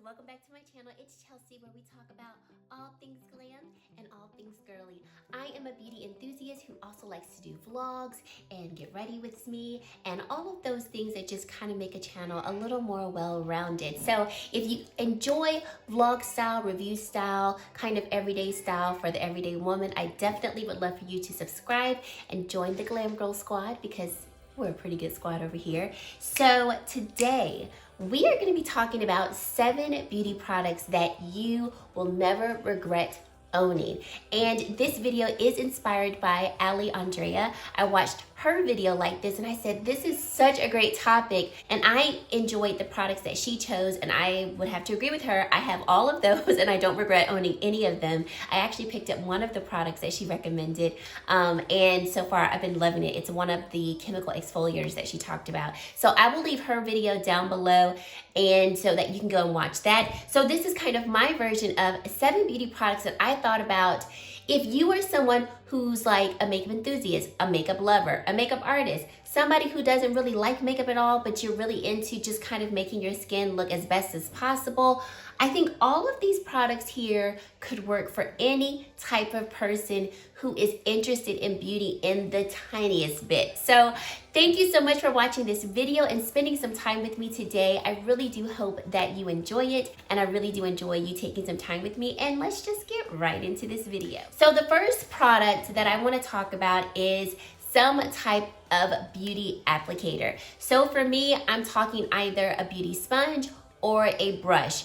welcome back to my channel. It's Chelsea, where we talk about all things glam and all things girly. I am a beauty enthusiast who also likes to do vlogs and get ready with me and all of those things that just kind of make a channel a little more well-rounded. So if you enjoy vlog style, review style, kind of everyday style for the everyday woman, I definitely would love for you to subscribe and join the Glam Girl squad, because we're a pretty good squad over here. So today, we are going to be talking about 7 beauty products that you will never regret owning. And this video is inspired by Andreea. I watched her video like this and I said, this is such a great topic. And I enjoyed the products that she chose, and I would have to agree with her. I have all of those and I don't regret owning any of them. I actually picked up one of the products that she recommended. And so far I've been loving it. It's one of the chemical exfoliators that she talked about. So I will leave her video down below, and so that you can go and watch that. So this is kind of my version of 7 beauty products that I thought about. If you are someone who's like a makeup enthusiast, a makeup lover, a makeup artist, somebody who doesn't really like makeup at all, but you're really into just kind of making your skin look as best as possible, I think all of these products here could work for any type of person who is interested in beauty in the tiniest bit. So thank you so much for watching this video and spending some time with me today. I really do hope that you enjoy it, and I really do enjoy you taking some time with me. And let's just get right into this video. So the first product that I want to talk about is some type of beauty applicator. So for me, I'm talking either a beauty sponge or a brush.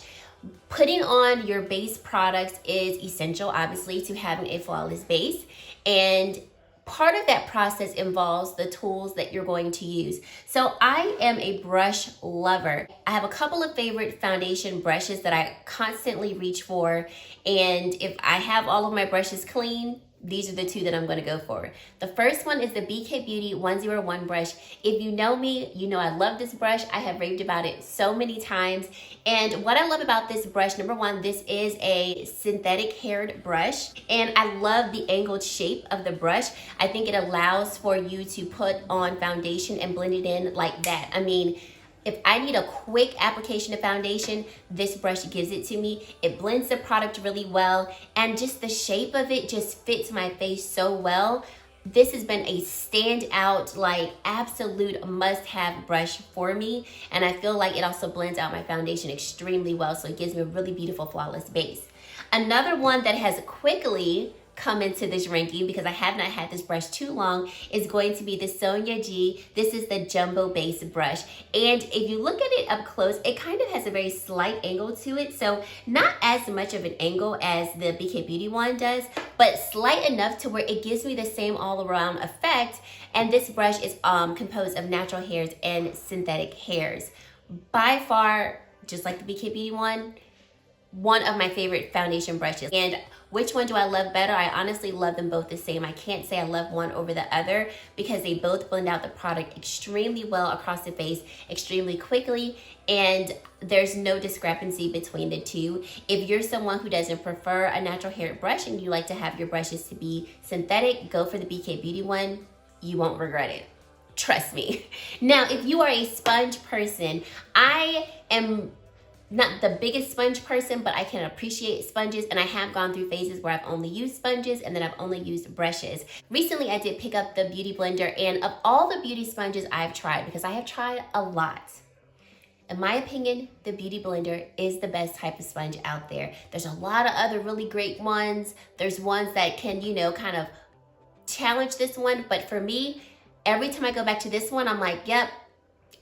Putting on your base products is essential, obviously, to having a flawless base. And part of that process involves the tools that you're going to use. So I am a brush lover. I have a couple of favorite foundation brushes that I constantly reach for. And if I have all of my brushes clean, these are the 2 that I'm going to go for. The first one is the BK Beauty 101 brush. If you know me, you know I love this brush. I have raved about it so many times. And what I love about this brush, number one, this is a synthetic haired brush. And I love the angled shape of the brush. I think it allows for you to put on foundation and blend it in like that. I mean, if I need a quick application of foundation, this brush gives it to me. It blends the product really well, and just the shape of it just fits my face so well. This has been a standout, like absolute must-have brush for me, and I feel like it also blends out my foundation extremely well, so it gives me a really beautiful, flawless base. Another one that has quickly come into this ranking, because I have not had this brush too long, is going to be the Sonia G. This is the jumbo base brush. And if you look at it up close, it kind of has a very slight angle to it. So not as much of an angle as the BK Beauty one does, but slight enough to where it gives me the same all around effect. And this brush is composed of natural hairs and synthetic hairs. By far, just like the BK Beauty one of my favorite foundation brushes. And which one do I love better? I honestly love them both the same. I can't say I love one over the other, because they both blend out the product extremely well across the face, extremely quickly, and there's no discrepancy between the 2. If you're someone who doesn't prefer a natural hair brush and you like to have your brushes to be synthetic, go for the BK Beauty one. You won't regret it. Trust me. Now, if you are a sponge person, I am not the biggest sponge person, but I can appreciate sponges, and I have gone through phases where I've only used sponges and then I've only used brushes. Recently, I did pick up the Beauty Blender, and of all the beauty sponges I've tried, because I have tried a lot, in my opinion, the Beauty Blender is the best type of sponge out there. There's a lot of other really great ones. There's ones that can, you know, kind of challenge this one, but for me, every time I go back to this one, I'm like, yep,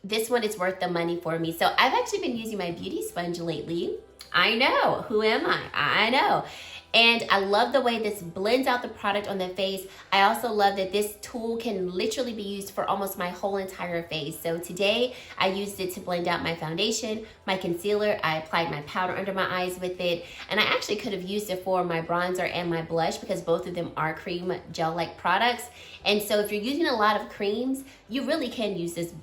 this one is worth the money for me. So I've actually been using my beauty sponge lately. I know, who am I? I know. And I love the way this blends out the product on the face. I also love that this tool can literally be used for almost my whole entire face. So today I used it to blend out my foundation, my concealer. I applied my powder under my eyes with it. And I actually could have used it for my bronzer and my blush, because both of them are cream gel-like products. And so if you're using a lot of creams, you really can use this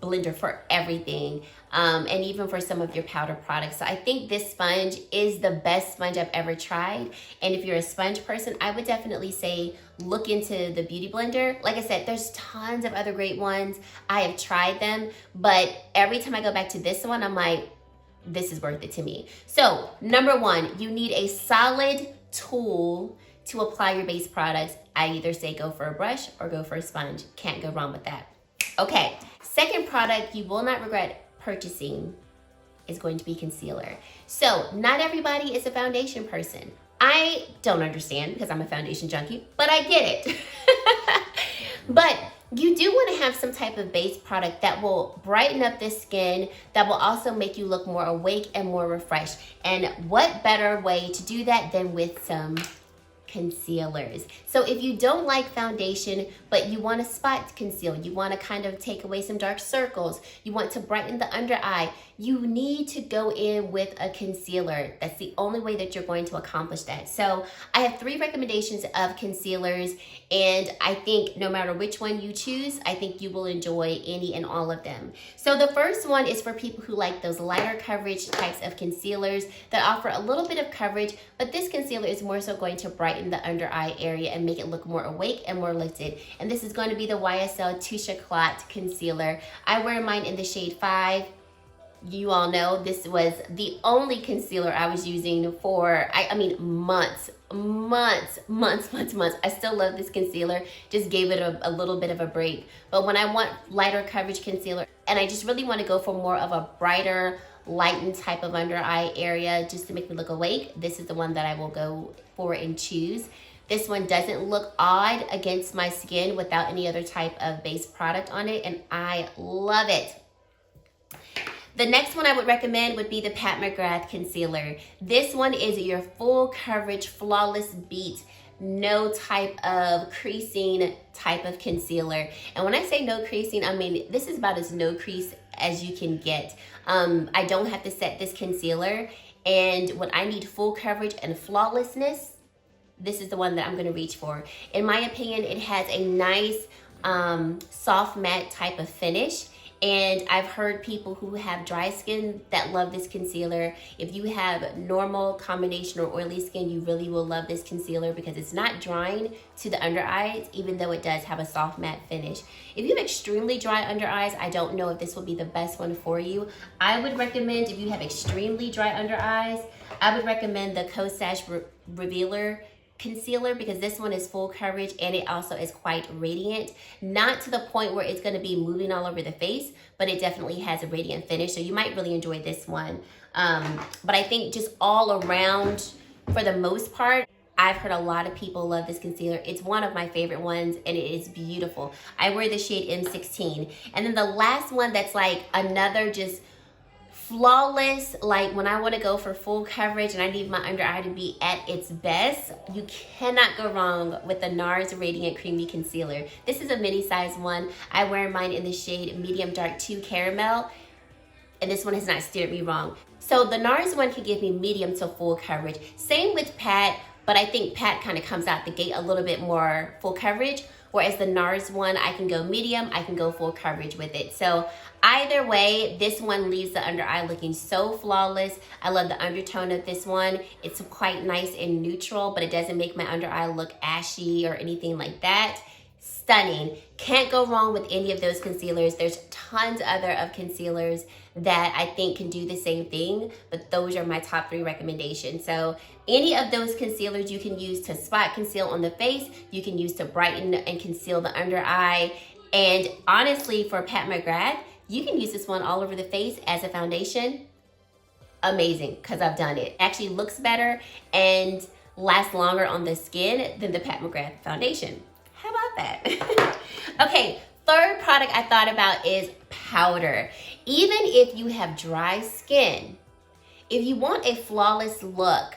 blender for everything, and even for some of your powder products. So I think this sponge is the best sponge I've ever tried. And if you're a sponge person, I would definitely say look into the Beauty Blender. Like I said, there's tons of other great ones. I have tried them, but every time I go back to this one, I'm like, this is worth it to me. So number one, you need a solid tool to apply your base products. I either say go for a brush or go for a sponge. Can't go wrong with that. Okay, second product you will not regret purchasing is going to be concealer. So not everybody is a foundation person. I don't understand because I'm a foundation junkie, but I get it. But you do want to have some type of base product that will brighten up the skin, that will also make you look more awake and more refreshed. And what better way to do that than with some concealers? So if you don't like foundation, but you want to spot conceal, you want to kind of take away some dark circles, you want to brighten the under eye, you need to go in with a concealer. That's the only way that you're going to accomplish that. So I have 3 recommendations of concealers, and I think no matter which one you choose, I think you will enjoy any and all of them. So the first one is for people who like those lighter coverage types of concealers that offer a little bit of coverage, but this concealer is more so going to brighten the under eye area and make it look more awake and more lifted. And this is going to be the YSL Touche Éclat Concealer. I wear mine in the shade 5. You all know this was the only concealer I was using for, I mean, months. I still love this concealer. Just gave it a little bit of a break. But when I want lighter coverage concealer, and I just really want to go for more of a brighter, lightened type of under eye area just to make me look awake, this is the one that I will go for and choose. This one doesn't look odd against my skin without any other type of base product on it, and I love it. The next one I would recommend would be the Pat McGrath Concealer. This one is your full coverage, flawless beat, no type of creasing type of concealer. And when I say no creasing, I mean this is about as no crease as you can get. I don't have to set this concealer, and when I need full coverage and flawlessness, this is the one that I'm gonna reach for. In my opinion, it has a nice soft matte type of finish. And I've heard people who have dry skin that love this concealer. If you have normal, combination, or oily skin, you really will love this concealer because it's not drying to the under eyes, even though it does have a soft matte finish. If you have extremely dry under eyes, I don't know if this will be the best one for you. I would recommend, if you have extremely dry under eyes, I would recommend the Cashapp Revealer Concealer, because this one is full coverage and it also is quite radiant. Not to the point where it's going to be moving all over the face, but it definitely has a radiant finish, so you might really enjoy this one. But I think just all around, for the most part, I've heard a lot of people love this concealer. It's one of my favorite ones, and it is beautiful. I wear the shade M16. And then the last one that's like another just flawless, like when I want to go for full coverage and I need my under eye to be at its best, you cannot go wrong with the NARS Radiant Creamy Concealer. This is a mini size one. I wear mine in the shade Medium Dark 2 Caramel, and this one has not steered me wrong. So the NARS one can give me medium to full coverage. Same with Pat, but I think Pat kind of comes out the gate a little bit more full coverage, whereas the NARS one, I can go medium, I can go full coverage with it. So either way, this one leaves the under eye looking so flawless. I love the undertone of this one. It's quite nice and neutral, but it doesn't make my under eye look ashy or anything like that. Stunning. Can't go wrong with any of those concealers. There's tons other of concealers that I think can do the same thing, but those are my top 3 recommendations. So any of those concealers you can use to spot conceal on the face, you can use to brighten and conceal the under eye. And honestly, for Pat McGrath, you can use this one all over the face as a foundation. Amazing, because I've done it. It actually looks better and lasts longer on the skin than the Pat McGrath foundation. How about that? Okay, third product I thought about is powder. Even if you have dry skin, if you want a flawless look,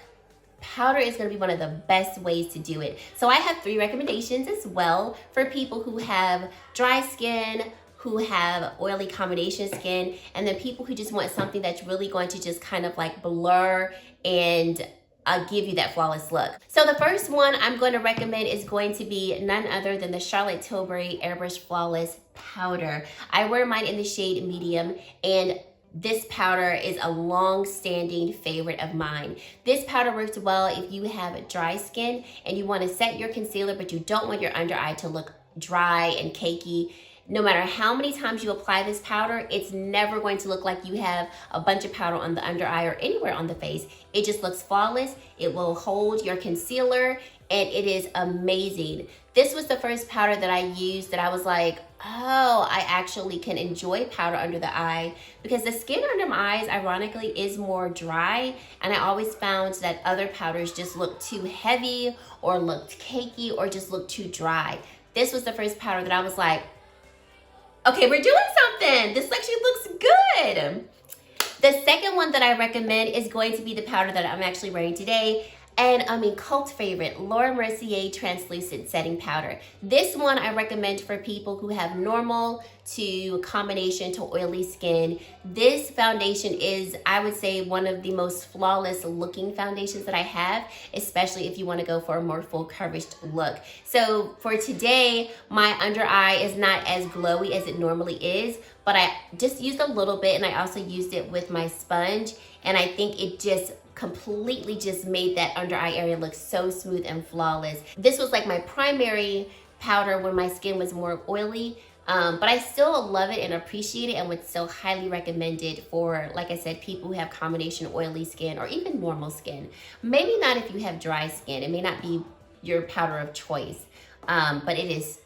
powder is going to be one of the best ways to do it. So I have 3 recommendations as well for people who have dry skin, who have oily combination skin, and then people who just want something that's really going to just kind of like blur and give you that flawless look. So the first one I'm going to recommend is going to be none other than the Charlotte Tilbury Airbrush Flawless Powder. I wear mine in the shade medium, and this powder is a long-standing favorite of mine. This powder works well if you have dry skin and you want to set your concealer, but you don't want your under eye to look dry and cakey. no matter how many times you apply this powder, it's never going to look like you have a bunch of powder on the under eye or anywhere on the face. It just looks flawless. It will hold your concealer, and it is amazing. This was the first powder that I used that I was like, oh, I actually can enjoy powder under the eye, because the skin under my eyes, ironically, is more dry, and I always found that other powders just looked too heavy or looked cakey or just looked too dry. This was the first powder that I was like, okay, we're doing something. This actually looks good. The second one that I recommend is going to be the powder that I'm actually wearing today. And I mean, cult favorite, Laura Mercier Translucent Setting Powder. This one I recommend for people who have normal to combination to oily skin. This foundation is, I would say, one of the most flawless looking foundations that I have, especially if you want to go for a more full coverage look. So for today, my under eye is not as glowy as it normally is, but I just used a little bit, and I also used it with my sponge, and I think it just completely just made that under eye area look so smooth and flawless. This was like my primary powder when my skin was more oily, but I still love it and appreciate it, and would still highly recommend it for, like I said, people who have combination oily skin or even normal skin. Maybe not if you have dry skin. It may not be your powder of choice, but it is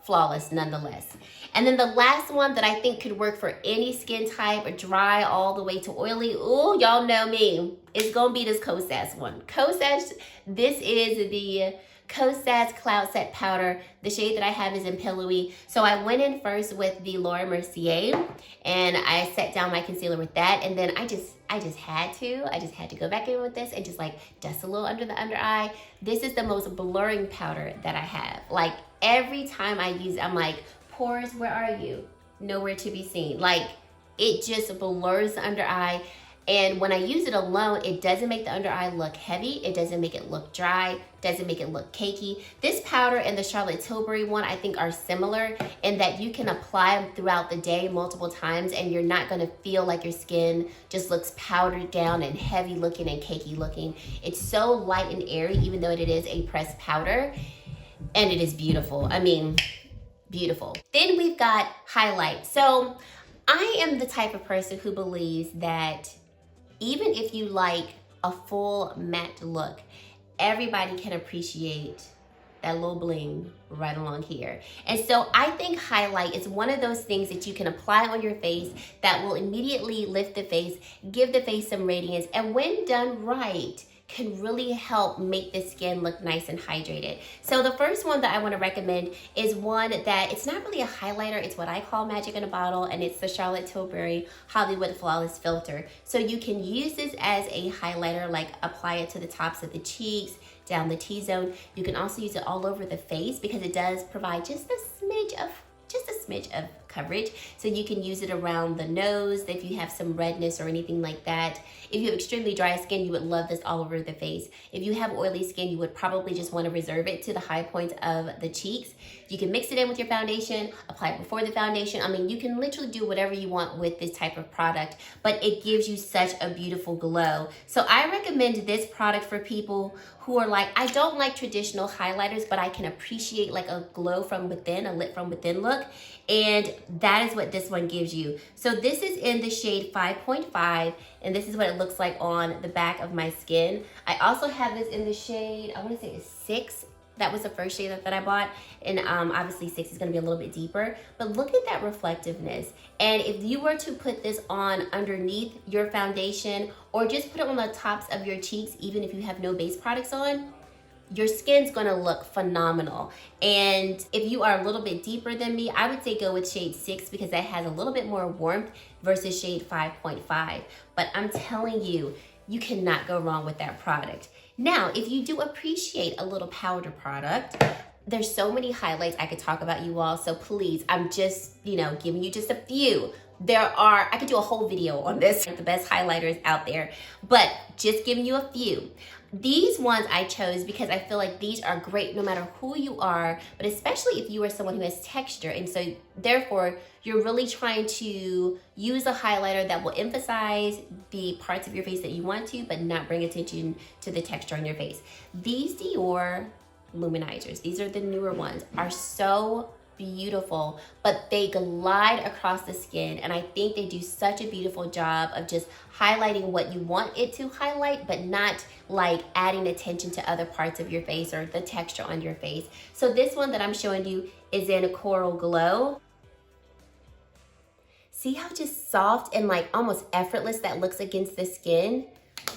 flawless nonetheless. And then the last one that I think could work for any skin type, dry all the way to oily, oh, y'all know me, it's gonna be this Kosas one. Kosas, this is the Kosas Cloud Set Powder. The shade that I have is in Pillowy. So I went in first with the Laura Mercier, and I set down my concealer with that, and then I just had to go back in with this and just like dust a little under the under eye. This is the most blurring powder that I have. Like every time I use it, I'm like, pores, where are you? Nowhere to be seen. Like it just blurs the under eye. And when I use it alone, it doesn't make the under eye look heavy. It doesn't make it look dry. Doesn't make it look cakey. This powder and the Charlotte Tilbury one, I think, are similar in that you can apply them throughout the day multiple times, and you're not gonna feel like your skin just looks powdered down and heavy looking and cakey looking. It's so light and airy, even though it is a pressed powder, and it is beautiful. I mean, beautiful. Then we've got highlight. So I am the type of person who believes that even if you like a full matte look, everybody can appreciate that little bling right along here. And so I think highlight is one of those things that you can apply on your face that will immediately lift the face, give the face some radiance, and when done right, can really help make the skin look nice and hydrated. So the first one that I want to recommend is one that it's not really a highlighter, it's what I call magic in a bottle, and it's the Charlotte Tilbury Hollywood Flawless Filter. So you can use this as a highlighter, like apply it to the tops of the cheeks, down the T-zone. You can also use it all over the face because it does provide just a smidge of coverage. So you can use it around the nose if you have some redness or anything like that. If you have extremely dry skin, you would love this all over the face. If you have oily skin, you would probably just want to reserve it to the high points of the cheeks. You can mix it in with your foundation, apply it before the foundation. I mean, you can literally do whatever you want with this type of product, but it gives you such a beautiful glow. So I recommend this product for people who are like, I don't like traditional highlighters, but I can appreciate like a glow from within, a lit from within look. And that is what this one gives you. So this is in the shade 5.5, and this is what it looks like on the back of my skin. I also have this in the shade, I want to say it's 6. That was the first shade that I bought, and obviously 6 is going to be a little bit deeper, but look at that reflectiveness. And if you were to put this on underneath your foundation, or just put it on the tops of your cheeks, even if you have no base products on, your skin's gonna look phenomenal. And if you are a little bit deeper than me, I would say go with shade 6 because that has a little bit more warmth versus shade 5.5. But I'm telling you, you cannot go wrong with that product. Now, if you do appreciate a little powder product, there's so many highlights I could talk about, you all. So please, I'm just, giving you just a few. I could do a whole video on this, the best highlighters out there, but just giving you a few. These ones I chose because I feel like these are great no matter who you are, but especially if you are someone who has texture. And so therefore, you're really trying to use a highlighter that will emphasize the parts of your face that you want to, but not bring attention to the texture on your face. These Dior Luminizers, these are the newer ones, are so beautiful, but they glide across the skin, and I think they do such a beautiful job of just highlighting what you want it to highlight, but not like adding attention to other parts of your face or the texture on your face. So this one that I'm showing you is in a Coral Glow. See how just soft and like almost effortless that looks against the skin?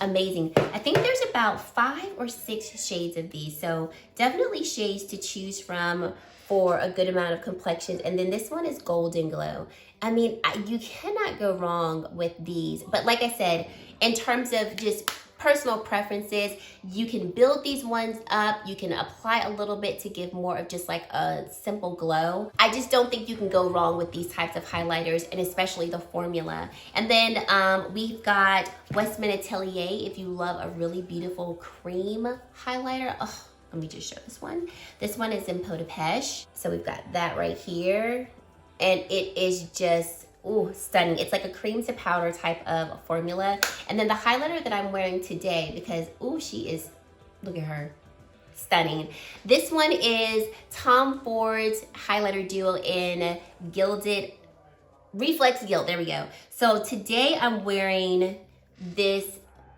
Amazing. I think there's about 5 or 6 shades of these, so definitely shades to choose from for a good amount of complexions. And then this one is Golden Glow. I mean, you cannot go wrong with these. But like I said, in terms of just personal preferences, you can build these ones up. You can apply a little bit to give more of just like a simple glow. I just don't think you can go wrong with these types of highlighters, and especially the formula. And then we've got Westman Atelier if you love a really beautiful cream highlighter. Oh, let me just show this one. This one is in Peau de Pêche. So we've got that right here. And it is just, ooh, stunning. It's like a cream to powder type of formula. And then the highlighter that I'm wearing today, because, ooh, she is, look at her, stunning. This one is Tom Ford's highlighter duo in Gilded, Reflex Gilt, there we go. So today I'm wearing this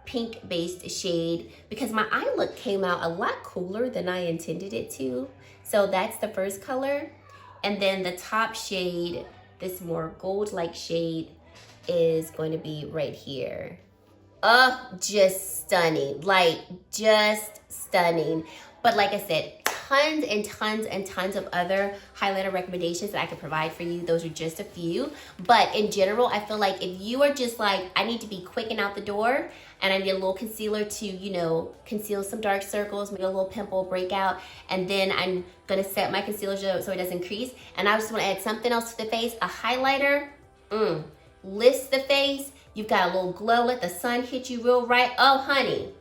pink-based shade because my eye look came out a lot cooler than I intended it to. So that's the first color. And then the top shade, this more gold-like shade, is going to be right here. Oh, just stunning. Like, just stunning. But like I said, tons and tons and tons of other highlighter recommendations that I could provide for you. Those are just a few. But in general, I feel like if you are just like, I need to be quick and out the door, and I need a little concealer to, you know, conceal some dark circles, maybe a little pimple breakout, and then I'm gonna set my concealer so it doesn't crease, and I just wanna add something else to the face, a highlighter, lifts the face, you've got a little glow, let the sun hit you real right. Oh, honey,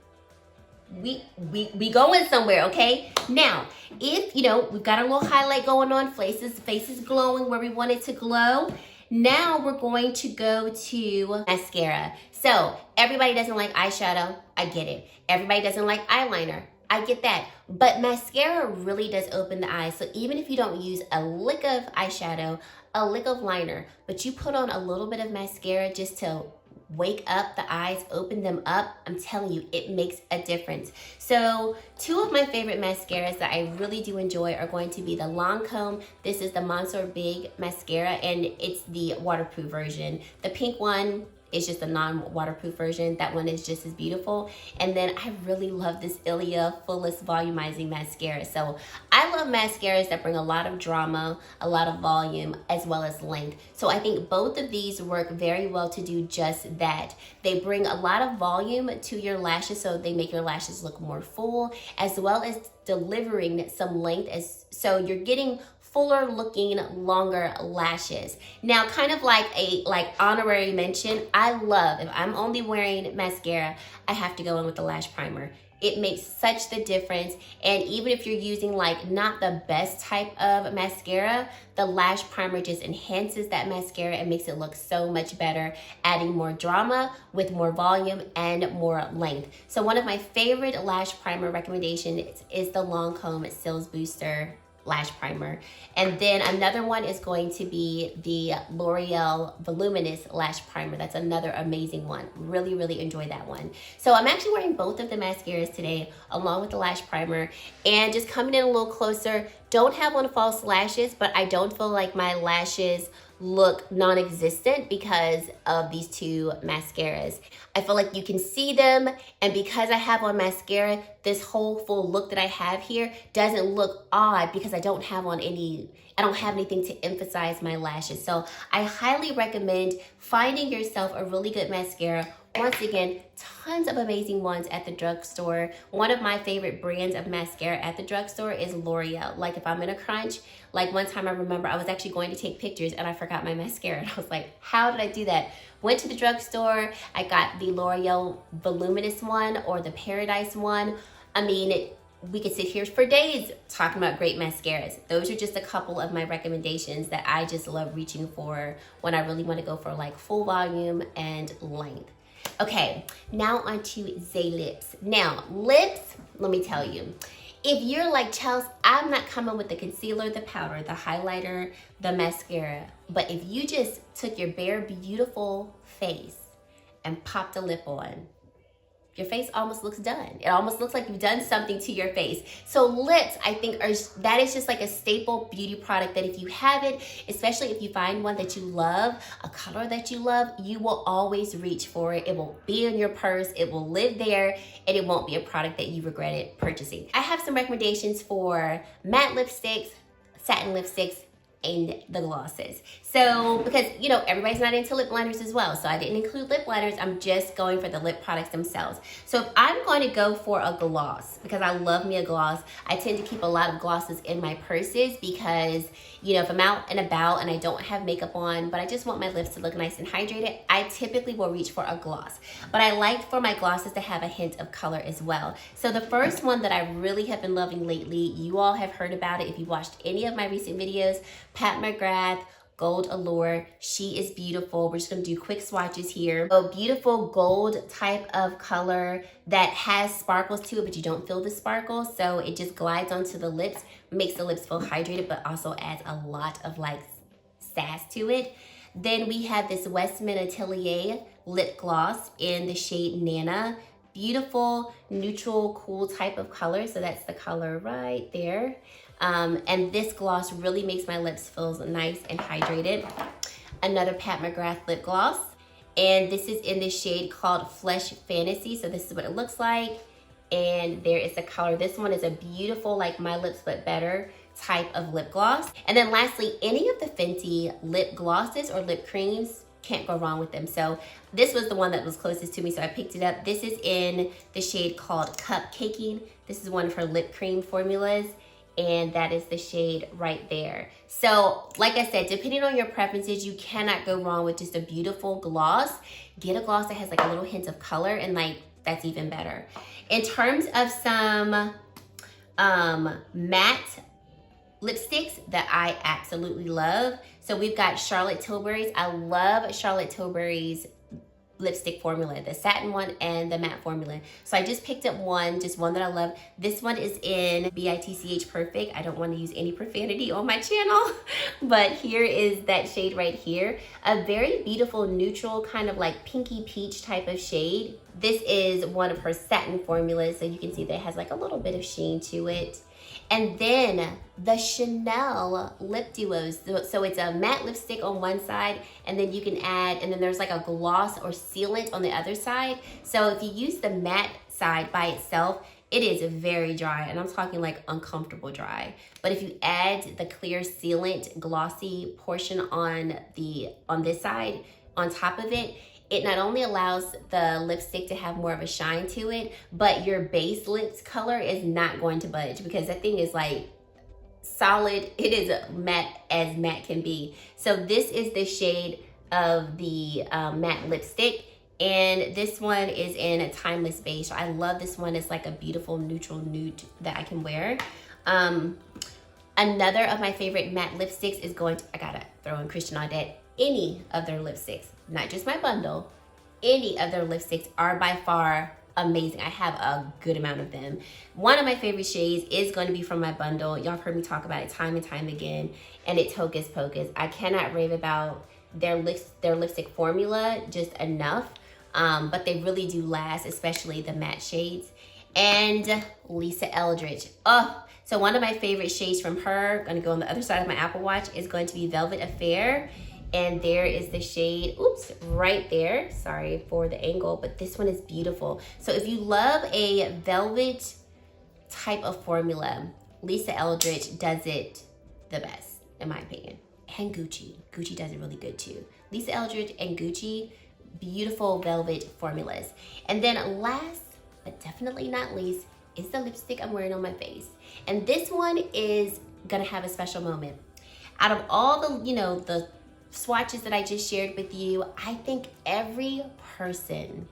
we going somewhere, okay? Now, if, you know, we've got a little highlight going on, face is glowing where we want it to glow. Now we're going to go to mascara. So everybody doesn't like eyeshadow, I get it. Everybody doesn't like eyeliner, I get that. But mascara really does open the eyes. So even if you don't use a lick of eyeshadow, a lick of liner, but you put on a little bit of mascara just to wake up the eyes, open them up, I'm telling you, it makes a difference. So 2 of my favorite mascaras that I really do enjoy are going to be the Lancome. This is the Monster Big Mascara, and it's the waterproof version. The pink one is just a non-waterproof version. That one is just as beautiful. And then I really love this Ilia Fullest Volumizing Mascara. So I love mascaras that bring a lot of drama, a lot of volume, as well as length. So I think both of these work very well to do just that. They bring a lot of volume to your lashes, so they make your lashes look more full, as well as delivering some length, so you're getting fuller looking, longer lashes. Now, kind of like a honorary mention, I love, if I'm only wearing mascara, I have to go in with the lash primer. It makes such the difference. And even if you're using like not the best type of mascara, the lash primer just enhances that mascara and makes it look so much better, adding more drama with more volume and more length. So one of my favorite lash primer recommendations is the Lancome Cils Booster lash primer. And then another one is going to be the L'Oreal Voluminous lash primer. That's another amazing one. Really, really enjoy that one. So I'm actually wearing both of the mascaras today along with the lash primer, and just coming in a little closer. Don't have on false lashes, but I don't feel like my lashes look non-existent because of these 2 mascaras. I feel like you can see them, and because I have on mascara, this whole full look that I have here doesn't look odd because I don't have anything to emphasize my lashes. So I highly recommend finding yourself a really good mascara. Once again, tons of amazing ones at the drugstore. One of my favorite brands of mascara at the drugstore is L'Oreal. Like if I'm in a crunch, like one time I remember I was actually going to take pictures and I forgot my mascara. And I was like, how did I do that? Went to the drugstore, I got the L'Oreal Voluminous one or the Paradise one. I mean, we could sit here for days talking about great mascaras. Those are just a couple of my recommendations that I just love reaching for when I really want to go for like full volume and length. Okay, now onto Zay lips. Now, lips, let me tell you, If you're like Chelsea, I'm not coming with the concealer, the powder, the highlighter, the mascara. But if you just took your bare, beautiful face and popped a lip on, your face almost looks done. It almost looks like you've done something to your face. So lips, I think, that is just like a staple beauty product that if you have it, especially if you find one that you love, a color that you love, you will always reach for it. It will be in your purse, it will live there, and it won't be a product that you regretted purchasing. I have some recommendations for matte lipsticks, satin lipsticks, and the glosses. So, because, you know, everybody's not into lip liners as well, so I didn't include lip liners. I'm just going for the lip products themselves. So if I'm going to go for a gloss, because I love me a gloss, I tend to keep a lot of glosses in my purses because, you know, if I'm out and about and I don't have makeup on, but I just want my lips to look nice and hydrated, I typically will reach for a gloss. But I like for my glosses to have a hint of color as well. So the first one that I really have been loving lately, you all have heard about it if you watched any of my recent videos, Pat McGrath Gold Allure. She is beautiful. We're just gonna do quick swatches here. A beautiful gold type of color that has sparkles to it, but you don't feel the sparkles. So it just glides onto the lips, makes the lips feel hydrated, but also adds a lot of like sass to it. Then we have this Westman Atelier lip gloss in the shade Nana. Beautiful, neutral, cool type of color. So that's the color right there. And this gloss really makes my lips feel nice and hydrated. Another Pat McGrath lip gloss. And this is in the shade called Flesh Fantasy. So this is what it looks like. And there is the color. This one is a beautiful, like My Lips But Better type of lip gloss. And then lastly, any of the Fenty lip glosses or lip creams, can't go wrong with them. So this was the one that was closest to me, so I picked it up. This is in the shade called Cupcaking. This is one of her lip cream formulas, and that is the shade right there. So like I said, depending on your preferences, you cannot go wrong with just a beautiful gloss. Get a gloss that has like a little hint of color, and like that's even better. In terms of some matte lipsticks that I absolutely love. So we've got Charlotte Tilbury's. I love Charlotte Tilbury's lipstick formula, the satin one and the matte formula. So I just picked up one, just one that I love. This one is in BITCH Perfect. I don't want to use any profanity on my channel, but here is that shade right here. A very beautiful neutral kind of like pinky peach type of shade. This is one of her satin formulas, so you can see that it has like a little bit of sheen to it. And then the Chanel lip duos. So it's a matte lipstick on one side, and then you can add, and then there's like a gloss or sealant on the other side. So if you use the matte side by itself, it is very dry, and I'm talking like uncomfortable dry. But if you add the clear sealant glossy portion on this side, on top of it, it not only allows the lipstick to have more of a shine to it, but your base lips color is not going to budge because that thing is like solid. It is matte as matte can be. So this is the shade of the matte lipstick. And this one is in a Timeless Beige. I love this one. It's like a beautiful neutral nude that I can wear. Another of my favorite matte lipsticks is I gotta throw in Christian Audet. Any of their lipsticks, not just my bundle, any of their lipsticks are by far amazing. I have a good amount of them. One of my favorite shades is going to be from my bundle. Y'all have heard me talk about it time and time again, and it's Hocus Pocus. I cannot rave about their lipstick formula just enough, but they really do last, especially the matte shades. And Lisa Eldridge. Oh, so one of my favorite shades from her, gonna go on the other side of my Apple Watch, is going to be Velvet Affair. And there is the shade, oops, right there. Sorry for the angle, but this one is beautiful. So if you love a velvet type of formula, Lisa Eldridge does it the best, in my opinion. And Gucci. Gucci does it really good too. Lisa Eldridge and Gucci, beautiful velvet formulas. And then last, but definitely not least, is the lipstick I'm wearing on my face. And this one is gonna have a special moment. Out of all the, the swatches that I just shared with you, I think every person,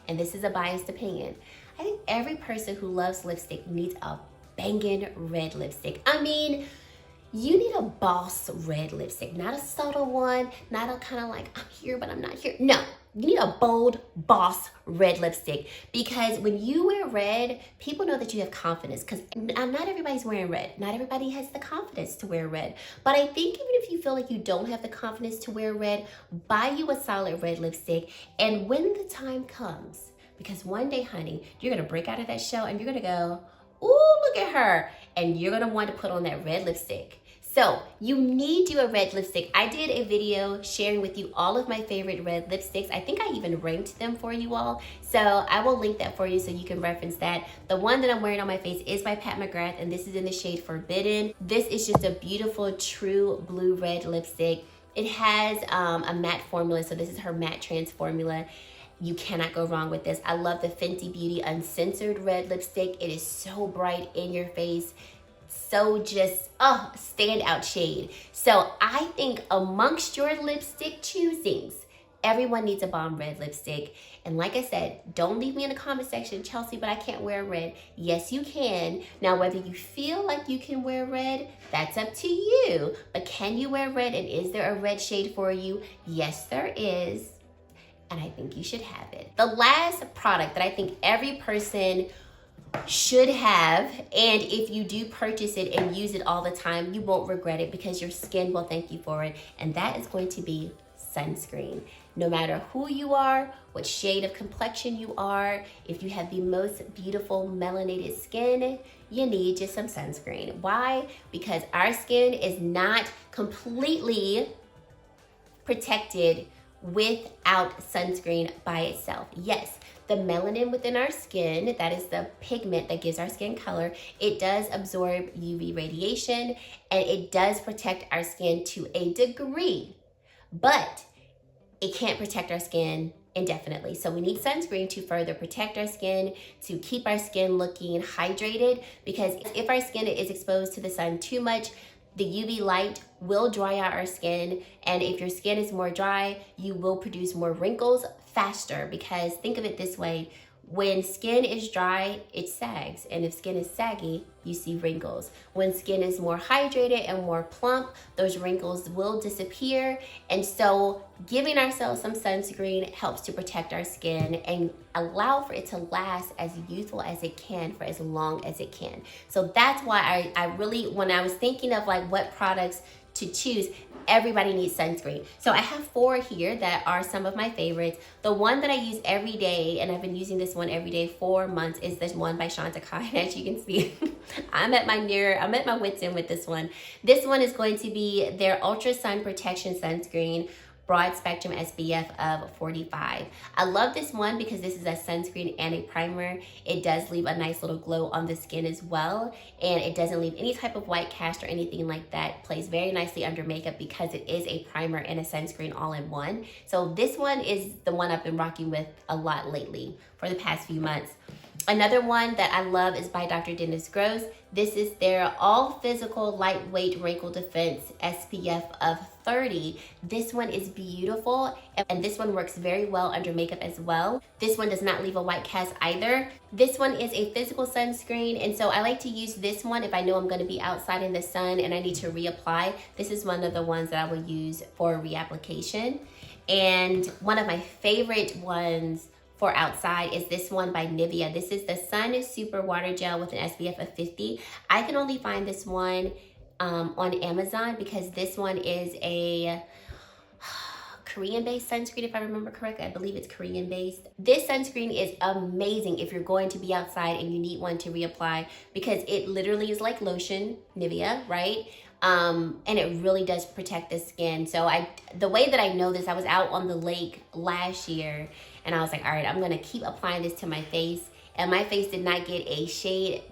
and this is a biased opinion, I think every person who loves lipstick needs a banging red lipstick. I mean, you need a boss red lipstick, not a subtle one, not a kind of like, I'm here but I'm not here. No, You need a bold, boss red lipstick, because when you wear red, people know that you have confidence, because not everybody's wearing red. Not everybody has the confidence to wear red. But I think even if you feel like you don't have the confidence to wear red, buy you a solid red lipstick. And when the time comes, because one day, honey, you're going to break out of that shell and you're going to go, ooh, look at her. And you're going to want to put on that red lipstick. So you need you a red lipstick. I did a video sharing with you all of my favorite red lipsticks. I think I even ranked them for you all. So I will link that for you so you can reference that. The one that I'm wearing on my face is by Pat McGrath, and this is in the shade Forbidden. This is just a beautiful, true blue red lipstick. It has a matte formula, so this is her matte trans formula. You cannot go wrong with this. I love the Fenty Beauty Uncensored red lipstick. It is so bright in your face. So just, standout shade. So I think amongst your lipstick choosings, everyone needs a bomb red lipstick. And like I said, don't leave me in the comment section, Chelsea, but I can't wear red. Yes, you can. Now, whether you feel like you can wear red, that's up to you. But can you wear red, and is there a red shade for you? Yes, there is. And I think you should have it. The last product that I think every person should have, and if you do purchase it and use it all the time, you won't regret it because your skin will thank you for it, and that is going to be sunscreen. No matter who you are, what shade of complexion you are, if you have the most beautiful melanated skin, you need just some sunscreen. Why? Because our skin is not completely protected without sunscreen by itself. Yes, the melanin within our skin, that is the pigment that gives our skin color, it does absorb UV radiation and it does protect our skin to a degree, but it can't protect our skin indefinitely. So we need sunscreen to further protect our skin, to keep our skin looking hydrated, because if our skin is exposed to the sun too much, the UV light will dry out our skin, and if your skin is more dry, you will produce more wrinkles faster, because think of it this way, when skin is dry, it sags, and if skin is saggy, you see wrinkles. When skin is more hydrated and more plump, those wrinkles will disappear, and so giving ourselves some sunscreen helps to protect our skin and allow for it to last as youthful as it can for as long as it can. So that's why I really, when I was thinking of like what products to choose, everybody needs sunscreen. So I have 4 here that are some of my favorites. The one that I use every day, and I've been using this one every day for months, is this one by Chantecaille. As you can see, I'm at my wit's end with this one. This one is going to be their Ultra Sun Protection Sunscreen, broad spectrum SPF of 45. I love this one because this is a sunscreen and a primer. It does leave a nice little glow on the skin as well, and it doesn't leave any type of white cast or anything like that. Plays very nicely under makeup because it is a primer and a sunscreen all in one. So this one is the one I've been rocking with a lot lately for the past few months. Another one that I love is by Dr. Dennis Gross. This is their All Physical Lightweight Wrinkle Defense SPF of 30. This one is beautiful, and this one works very well under makeup as well. This one does not leave a white cast either. This one is a physical sunscreen, and so I like to use this one if I know I'm going to be outside in the sun and I need to reapply. This is one of the ones that I will use for reapplication. And one of my favorite ones for outside is this one by Nivea. This is the Sun Super Water Gel with an SPF of 50. I can only find this one on Amazon because this one is a Korean-based sunscreen, if I remember correctly. I believe it's Korean-based. This sunscreen is amazing if you're going to be outside and you need one to reapply, because it literally is like lotion, Nivea, right? And it really does protect the skin. So the way that I know this, I was out on the lake last year and I was like, all right, I'm gonna keep applying this to my face, and my face did not get a shade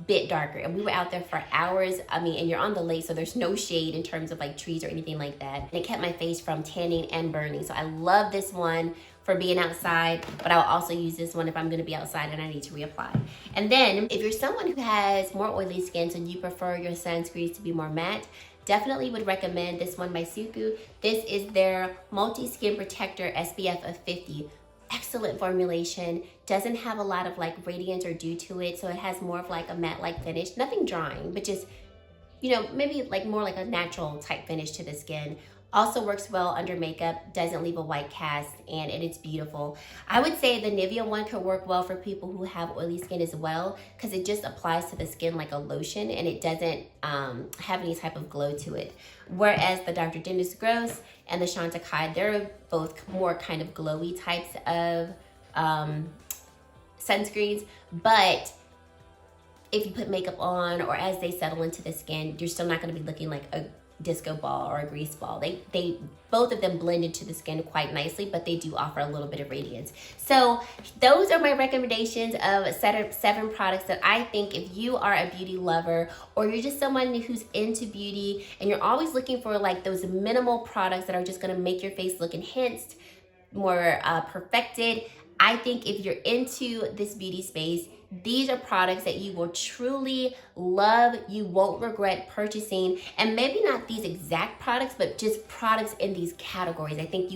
bit darker. And we were out there for hours. I mean, and you're on the lake, so there's no shade in terms of like trees or anything like that. And it kept my face from tanning and burning. So I love this one for being outside, but I'll also use this one if I'm gonna be outside and I need to reapply. And then if you're someone who has more oily skin, so you prefer your sunscreens to be more matte, definitely would recommend this one by Suku. This is their Multi Skin Protector SPF of 50. Excellent formulation, doesn't have a lot of like radiance or dew to it, so it has more of like a matte-like finish. Nothing drying, but just, you know, maybe like more like a natural type finish to the skin. Also works well under makeup, doesn't leave a white cast, and it is beautiful. I would say the Nivea one could work well for people who have oily skin as well, because it just applies to the skin like a lotion, and it doesn't have any type of glow to it. Whereas the Dr. Dennis Gross and the Chantecaille, they're both more kind of glowy types of sunscreens, but if you put makeup on or as they settle into the skin, you're still not going to be looking like a disco ball or a grease ball. They both of them blend into the skin quite nicely, but they do offer a little bit of radiance. So those are my recommendations of 7 products that I think if you are a beauty lover or you're just someone who's into beauty and you're always looking for like those minimal products that are just going to make your face look enhanced, more perfected, I think if you're into this beauty space, these are products that you will truly love, you won't regret purchasing, and maybe not these exact products, but just products in these categories. I think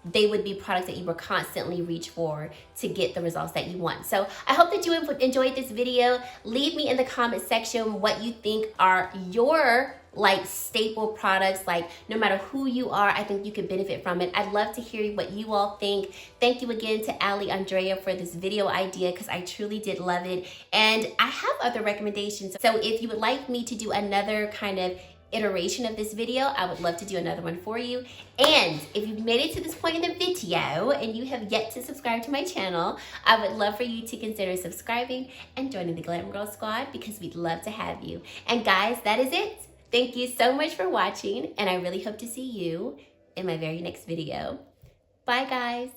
they would be products that you will constantly reach for to get the results that you want. So I hope that you enjoyed this video. Leave me in the comment section what you think are your like staple products, like no matter who you are, I think you could benefit from it. I'd love to hear what you all think. Thank you again to Andreea for this video idea, because I truly did love it. And I have other recommendations. So if you would like me to do another kind of iteration of this video, I would love to do another one for you. And if you've made it to this point in the video and you have yet to subscribe to my channel, I would love for you to consider subscribing and joining the Glam Girl Squad, because we'd love to have you. And guys, that is it. Thank you so much for watching, and I really hope to see you in my very next video. Bye, guys.